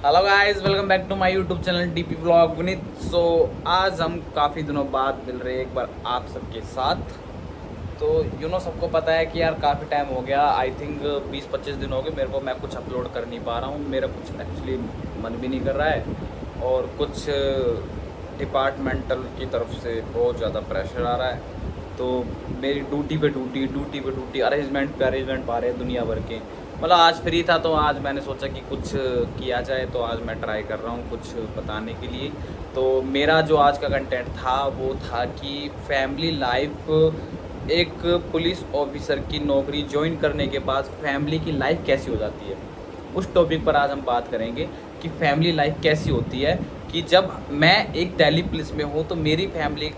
Hello guys, welcome back to my YouTube channel DP blog Vineet. So आज हम काफ़ी दिनों बाद मिल रहे हैं एक बार आप सबके साथ। तो सबको पता है कि यार काफ़ी टाइम हो गया। आई थिंक 20-25 दिन हो गए मेरे को। मैं कुछ अपलोड कर नहीं पा रहा हूँ, मेरा कुछ एक्चुअली मन भी नहीं कर रहा है और कुछ डिपार्टमेंटल की तरफ से बहुत ज़्यादा प्रेशर आ रहा है। तो मेरी ड्यूटी पे ड्यूटी अरेंजमेंट पे अरेंजमेंट पा रहे हैं दुनिया भर के। मतलब आज फ्री था तो आज मैंने सोचा कि कुछ किया जाए, तो आज मैं ट्राई कर रहा हूँ कुछ बताने के लिए। तो मेरा जो आज का कंटेंट था वो था कि फैमिली लाइफ, एक पुलिस ऑफिसर की नौकरी ज्वाइन करने के बाद फैमिली की लाइफ कैसी हो जाती है, उस टॉपिक पर आज हम बात करेंगे कि फैमिली लाइफ कैसी होती है। कि जब मैं एक दिल्ली पुलिस में हूँ तो मेरी फैमिली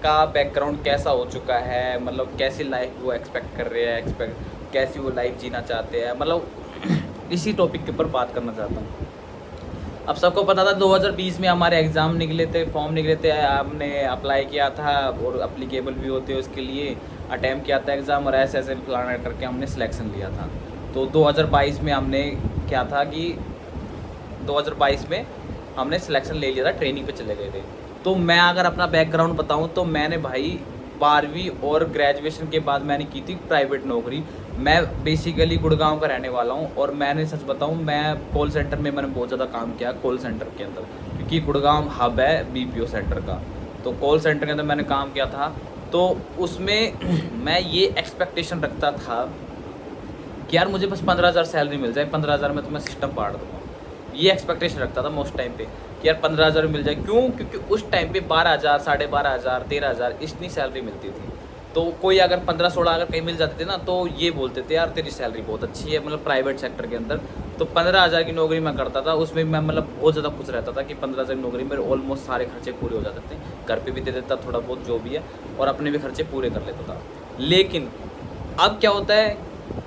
का बैकग्राउंड कैसा हो चुका है, मतलब कैसी लाइफ वो एक्सपेक्ट कर रहे हैं, कैसी वो लाइफ जीना चाहते हैं, मतलब इसी टॉपिक के ऊपर बात करना चाहता हूँ। अब सबको पता था 2020 में हमारे एग्ज़ाम निकले थे, फॉर्म निकले थे, हमने अप्लाई किया था और अप्लीकेबल भी होते हैं उसके लिए, अटैम्प्ट किया था एग्ज़ाम और ऐसे ऐसे प्लान करके हमने सिलेक्शन लिया था। तो 2022 में हमने क्या था कि 2022 में हमने सिलेक्शन ले लिया था, ट्रेनिंग पे चले गए थे। तो मैं अगर अपना बैकग्राउंड बताऊं तो मैंने भाई 12वीं और ग्रेजुएशन के बाद मैंने की थी प्राइवेट नौकरी। मैं बेसिकली गुड़गांव का रहने वाला हूं और मैंने सच बताऊं, मैं कॉल सेंटर में मैंने बहुत ज़्यादा काम किया कॉल सेंटर के अंदर, क्योंकि गुड़गांव हब है बीपीओ सेंटर का। तो कॉल सेंटर के अंदर मैंने काम किया था। तो उसमें मैं ये एक्सपेक्टेशन रखता था कि यार मुझे बस 15,000 सैलरी मिल जाए, 15,000 में तो मैं सिस्टम पाड़ दूँगा। ये एक्सपेक्टेशन रखता था मैं उस टाइम पे कि यार 15,000 मिल जाए। क्यों? क्योंकि उस टाइम पे 12,000, 12,500, 13,000 इतनी सैलरी मिलती थी। तो कोई अगर 15-16 अगर कहीं मिल जाते थे ना तो ये बोलते थे यार तेरी सैलरी बहुत अच्छी है, मतलब प्राइवेट सेक्टर के अंदर। तो 15,000 की नौकरी मैं करता था, उसमें मैं मतलब बहुत ज़्यादा खुश रहता था कि 15,000 की नौकरी मेरे ऑलमोस्ट सारे खर्चे पूरे हो जाते थे। घर पे भी दे देता थोड़ा बहुत जो भी है और अपने भी खर्चे पूरे कर लेता था। लेकिन अब क्या होता है,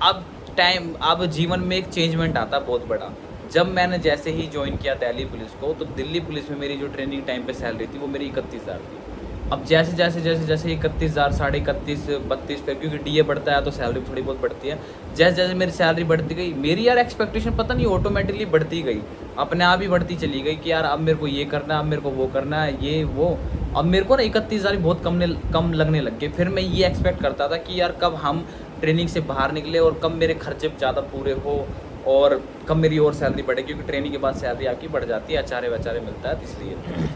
अब जीवन में एक चेंजमेंट आता है बहुत बड़ा। जब मैंने जैसे ही ज्वाइन किया दिल्ली पुलिस को, तो दिल्ली पुलिस में मेरी जो ट्रेनिंग टाइम पे सैलरी थी वो मेरी 31,000 थी। अब जैसे जैसे जैसे जैसे 31,000, 31,500, 32, फिर क्योंकि डीए बढ़ता है तो सैलरी थोड़ी बहुत बढ़ती है। जैसे जैसे मेरी सैलरी बढ़ती गई, मेरी यार एक्सपेक्टेशन पता नहीं ऑटोमेटिकली बढ़ती गई, अपने आप ही बढ़ती चली गई कि यार अब मेरे को ये करना है, अब मेरे को वो करना है, ये वो। अब मेरे को ना 31,000 बहुत कम लगने लग गए। फिर मैं ये एक्सपेक्ट करता था कि यार कब हम ट्रेनिंग से बाहर निकले और कब मेरे खर्चे ज़्यादा पूरे हो और कब मेरी और सैलरी बढ़े, क्योंकि ट्रेनिंग के बाद सैलरी आपकी बढ़ जाती है, अचारे वचारे मिलता है, इसलिए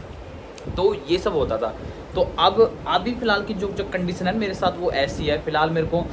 तो ये सब होता था। तो अब अभी फ़िलहाल की जो जो कंडीशन है मेरे साथ वो ऐसी है। फ़िलहाल मेरे को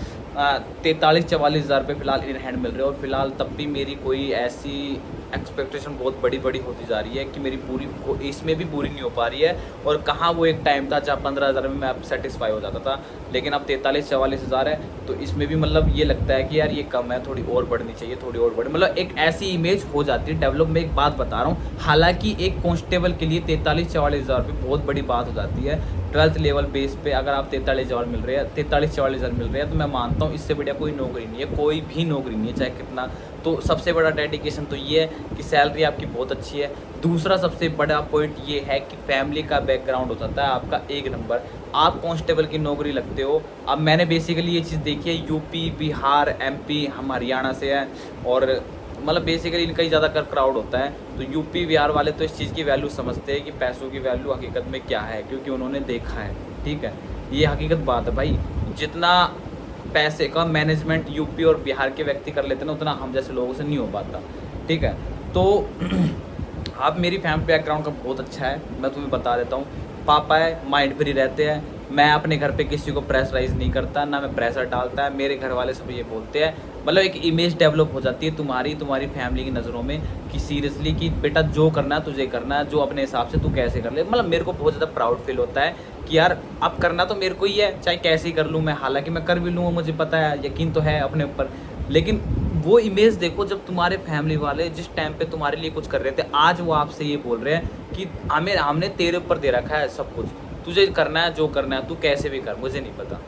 43-44 हज़ार रुपये फ़िलहाल इन हैंड मिल रहे हैं और फ़िलहाल तब भी मेरी कोई ऐसी एक्सपेक्टेशन बहुत बड़ी बड़ी होती जा रही है कि मेरी पूरी इसमें भी पूरी नहीं हो पा रही है। और कहाँ वो एक टाइम था जहाँ 15,000 में मैं अब सेटिस्फाई हो जाता था, लेकिन अब 43-44 हज़ार है। तो इसमें भी मतलब ये लगता है कि यार ये कम है, थोड़ी और बढ़नी चाहिए, थोड़ी और बढ़, मतलब एक ऐसी इमेज हो जाती है डेवलप। में एक बात बता रहा हूँ, हालांकि एक कांस्टेबल के लिए 43-44 हज़ार रुपये बहुत बड़ी बात हो जाती है। 12th लेवल बेस पे अगर आप 43,000 मिल रहे हैं, 43-44 हज़ार मिल रहे हैं, तो मैं मानता हूँ इससे बढ़िया कोई नौकरी नहीं है, कोई भी नौकरी नहीं है चाहे कितना। तो सबसे बड़ा डेडिकेशन तो ये है कि सैलरी आपकी बहुत अच्छी है। दूसरा सबसे बड़ा पॉइंट ये है कि फैमिली का बैकग्राउंड हो जाता है आपका एक नंबर। आप कांस्टेबल की नौकरी लगते हो। अब मैंने बेसिकली ये चीज़ देखी है, यूपी, बिहार, एमपी, हम हरियाणा से हैं और मतलब बेसिकली इनका ही ज़्यादातर क्राउड होता है। तो यूपी बिहार वाले तो इस चीज़ की वैल्यू समझते हैं कि पैसों की वैल्यू हकीकत में क्या है, क्योंकि उन्होंने देखा है। ठीक है, ये हकीकत बात है भाई। जितना पैसे का मैनेजमेंट यूपी और बिहार के व्यक्ति कर लेते हैं ना, उतना हम जैसे लोगों से नहीं हो पाता। ठीक है, तो आप मेरी फैमिली बैकग्राउंड का बहुत अच्छा है, मैं तुम्हें बता देता हूँ। पापा है, माइंड फ्री रहते हैं। मैं अपने घर पे किसी को प्रेशराइज़ नहीं करता, ना मैं प्रेशर डालता है। मेरे घर वाले सब ये बोलते हैं, मतलब एक इमेज डेवलप हो जाती है तुम्हारी फैमिली की नज़रों में कि सीरियसली कि बेटा जो करना है तुझे करना है, जो अपने हिसाब से तू कैसे कर ले। मतलब मेरे को बहुत ज़्यादा प्राउड फील होता है कि यार अब करना तो मेरे को ही है, चाहे कैसे ही कर लूँ मैं। हालांकि मैं कर भी लूँगा, मुझे पता है, यकीन तो है अपने ऊपर। लेकिन वो इमेज देखो जब तुम्हारे फैमिली वाले जिस टाइम पे तुम्हारे लिए कुछ कर रहे थे, आज वो आपसे ये बोल रहे हैं कि हमने तेरे ऊपर दे रखा है सब कुछ, तुझे करना है जो करना है, तू कैसे भी कर, मुझे नहीं पता।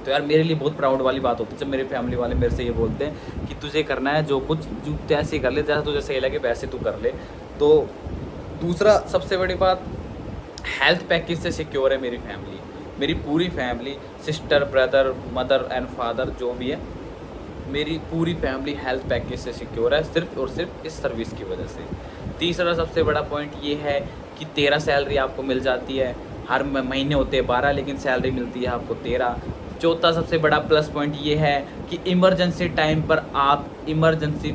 तो यार मेरे लिए बहुत प्राउड वाली बात होती है जब मेरे फैमिली वाले मेरे से ये बोलते हैं कि तुझे करना है जो कुछ, जो ऐसे ही कर ले, जैसा तुझे सही लगे वैसे तू कर ले। तो दूसरा सबसे बड़ी बात, हेल्थ पैकेज से सिक्योर है मेरी फैमिली। मेरी पूरी family, sister, brother, mother and father जो भी है, मेरी पूरी फैमिली हेल्थ पैकेज से सिक्योर है, सिर्फ और सिर्फ इस सर्विस की वजह से। तीसरा सबसे बड़ा पॉइंट ये है कि 13 सैलरी आपको मिल जाती है। हर महीने होते हैं 12, लेकिन सैलरी मिलती है आपको 13। चौथा सबसे बड़ा प्लस पॉइंट ये है कि इमरजेंसी टाइम पर आप इमरजेंसी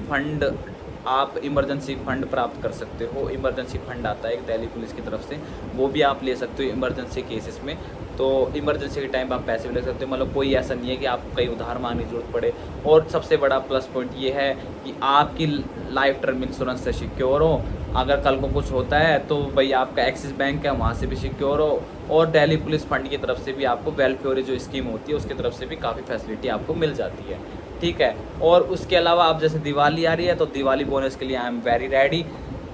फ़ंड प्राप्त कर सकते हो। इमरजेंसी फ़ंड आता है एक दिल्ली पुलिस की तरफ से, वो भी आप ले सकते हो इमरजेंसी केसेस में। तो इमरजेंसी के टाइम पर आप पैसे भी ले सकते हो, मतलब कोई ऐसा नहीं है कि आपको कहीं उधार मांगने की ज़रूरत पड़े। और सबसे बड़ा प्लस पॉइंट ये है कि आपकी लाइफ टर्म इंश्योरेंस से सिक्योर हो। अगर कल को कुछ होता है तो भाई आपका एक्सिस बैंक है, वहाँ से भी सिक्योर हो। और दिल्ली पुलिस फंड की तरफ से भी आपको वेलफेयर जो स्कीम होती है उसकी तरफ से भी काफ़ी फैसिलिटी आपको मिल जाती है, ठीक है। और उसके अलावा अब जैसे दिवाली आ रही है तो दिवाली बोनस के लिए आई एम वेरी रेडी।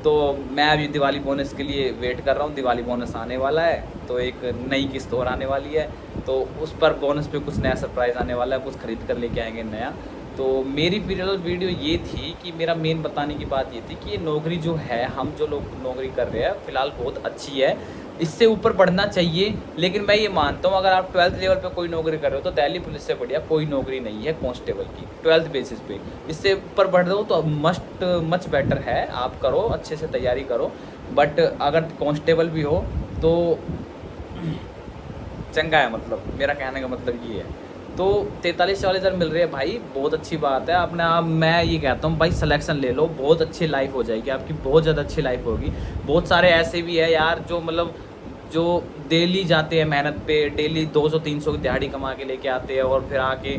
तो मैं अभी दिवाली बोनस के लिए वेट कर रहा हूँ। दिवाली बोनस आने वाला है तो एक नई किस्त और आने वाली है, तो उस पर बोनस पे कुछ नया सरप्राइज़ आने वाला है, कुछ खरीद कर लेके आएंगे नया। तो मेरी फिलहाल वीडियो ये थी कि मेरा मेन बताने की बात ये थी कि ये नौकरी जो है, हम जो लोग नौकरी कर रहे हैं फ़िलहाल बहुत अच्छी है, इससे ऊपर बढ़ना चाहिए। लेकिन मैं ये मानता हूँ अगर आप 12th लेवल पे कोई नौकरी कर रहे हो तो दिल्ली पुलिस से बढ़िया कोई नौकरी नहीं है कांस्टेबल की 12th बेसिस पे। इससे ऊपर बढ़ रहे हो तो मच बेटर है, आप करो, अच्छे से तैयारी करो। बट अगर कांस्टेबल भी हो तो चंगा है, मतलब मेरा कहने का मतलब ये है। तो 43-44 हज़ार मिल रहे हैं भाई, बहुत अच्छी बात है। अपने आप मैं ये कहता हूँ भाई सिलेक्शन ले लो, बहुत अच्छी लाइफ हो जाएगी आपकी, बहुत ज़्यादा अच्छी लाइफ होगी। बहुत सारे ऐसे भी है यार जो मतलब जो डेली जाते हैं मेहनत पे, डेली 200-300 की दिहाड़ी कमा के लेके आते हैं और फिर आके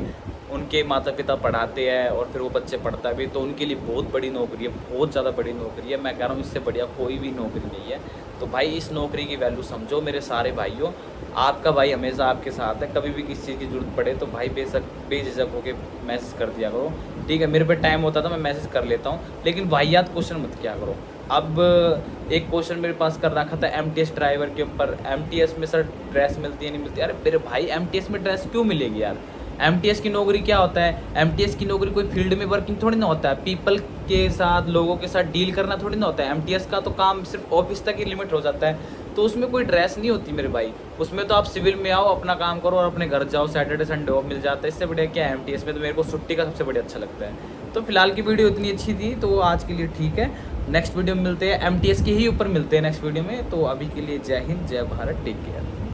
उनके माता पिता पढ़ाते हैं और फिर वो बच्चे पढ़ता भी, तो उनके लिए बहुत बड़ी नौकरी है, बहुत ज़्यादा बड़ी नौकरी है। मैं कह रहा हूँ इससे बढ़िया कोई भी नौकरी नहीं है। तो भाई इस नौकरी की वैल्यू समझो मेरे सारे भाइयों। आपका भाई हमेशा आपके साथ है, कभी भी किसी चीज़ की ज़रूरत पड़े तो भाई बेझिझक होकर मैसेज कर दिया करो, ठीक है। मेरे पे टाइम होता था मैं मैसेज कर लेता हूँ, लेकिन वाहियात क्वेश्चन मत किया करो। अब एक क्वेश्चन मेरे पास कर रखा था एमटीएस ड्राइवर के ऊपर, एमटीएस में सर ड्रेस मिलती है नहीं मिलती? अरे मेरे भाई एमटीएस में ड्रेस क्यों मिलेगी यार? एमटीएस की नौकरी क्या होता है? एमटीएस की नौकरी कोई फील्ड में वर्किंग थोड़ी ना होता है, पीपल के साथ, लोगों के साथ डील करना थोड़ी ना होता है। एमटीएस का तो काम सिर्फ ऑफिस तक ही लिमिट हो जाता है, तो उसमें कोई ड्रेस नहीं होती मेरे भाई। उसमें तो आप सिविल में आओ, अपना काम करो और अपने घर जाओ, सैटरडे संडे ऑफ मिल जाता है। इससे बढ़िया क्या है? एमटीएस में तो मेरे को छुट्टी का सबसे बढ़िया अच्छा लगता है। तो फिलहाल की वीडियो इतनी अच्छी थी तो आज के लिए ठीक है। नेक्स्ट वीडियो में मिलते हैं, एमटीएस के ही ऊपर मिलते हैं नेक्स्ट वीडियो में। तो अभी के लिए जय हिंद, जय भारत, टेक केयर।